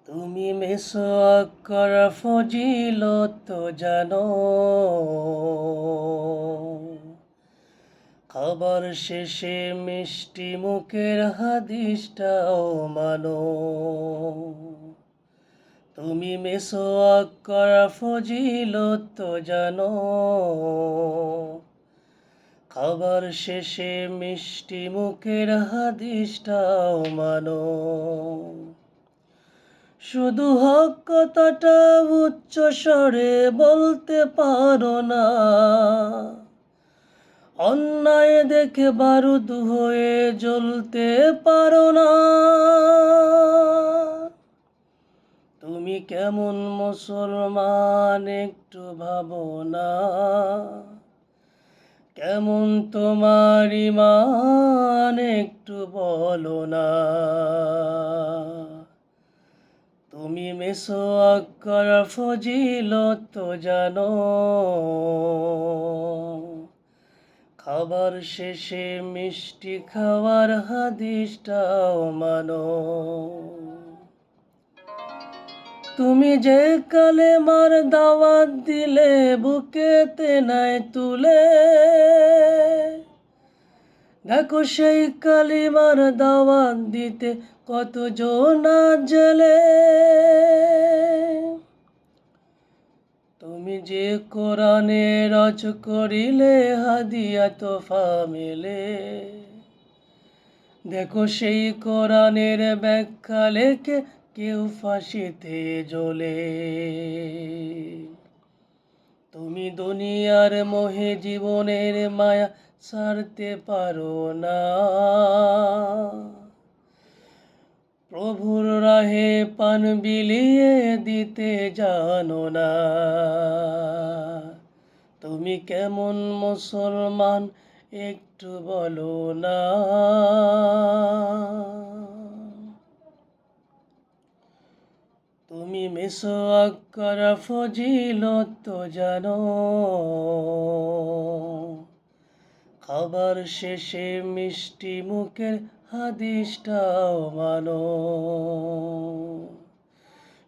তুমি মেসওয়াক করা ফজিলত জানো, খাবার শেষে মিষ্টি মুখের হাদিসটাও মানো। তুমি মেসওয়াক করা ফজিলত জানো, খাবার শেষে মিষ্টি মুখের হাদিসটাও মানো। শুধু হক কথাটা উচ্চ স্বরে বলতে পারো না, অন্যায় দেখে বারুদ হয়ে জ্বলতে পারো না। তুমি কেমন মুসলমান একটু ভাবো না, কেমন তোমার ঈমান একটু বলো না। তুমি মেসওয়াক করা ফজিলত জানো, খাবার শেষে মিষ্টি খাওয়ার হাদিসটাও মানো। তুমি যে কালেমার দাওয়াত দিলে বুকেতে নাই তুলে, দেখো সেই কালিমার দাওয়াত দিতে কতজন জেলে। তুমি যে কোরআনে রচ করিলে হাদিয়া তোফা মেলে, দেখো সেই কোরআনের ব্যাখ্যা লেখে কেউ ফাঁসিতে জ্বলে। তুমি দুনিয়ার মোহে জীবনের মায়া ছাড়তে পারো না, প্রভুর রাহে পান বিলিয়ে দিতে জানো না। তুমি কেমন মুসলমান একটু বলো না। তুমি মেসওয়াক করা ফজিলত জানো, খাবার শেষে মিষ্টি মুখের হাদিসটাও মানো।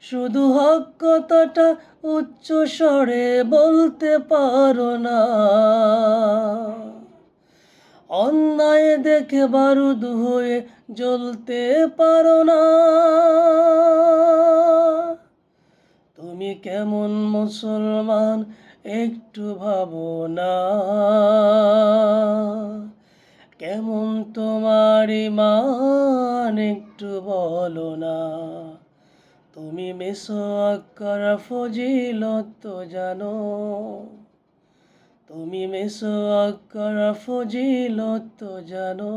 শুধু হক কথাটা উচ্চ স্বরে বলতে পারো না, অন্যায় দেখে বারুদ হয়ে জ্বলতে পারো না। তুমি কেমন মুসলমান একটু ভাবো না, কেমন তোমার ঈমান একটু বলো না। তুমি মেসওয়াক করা ফজিলত জানো, তুমি মেসওয়াক করা ফজিলত জানো।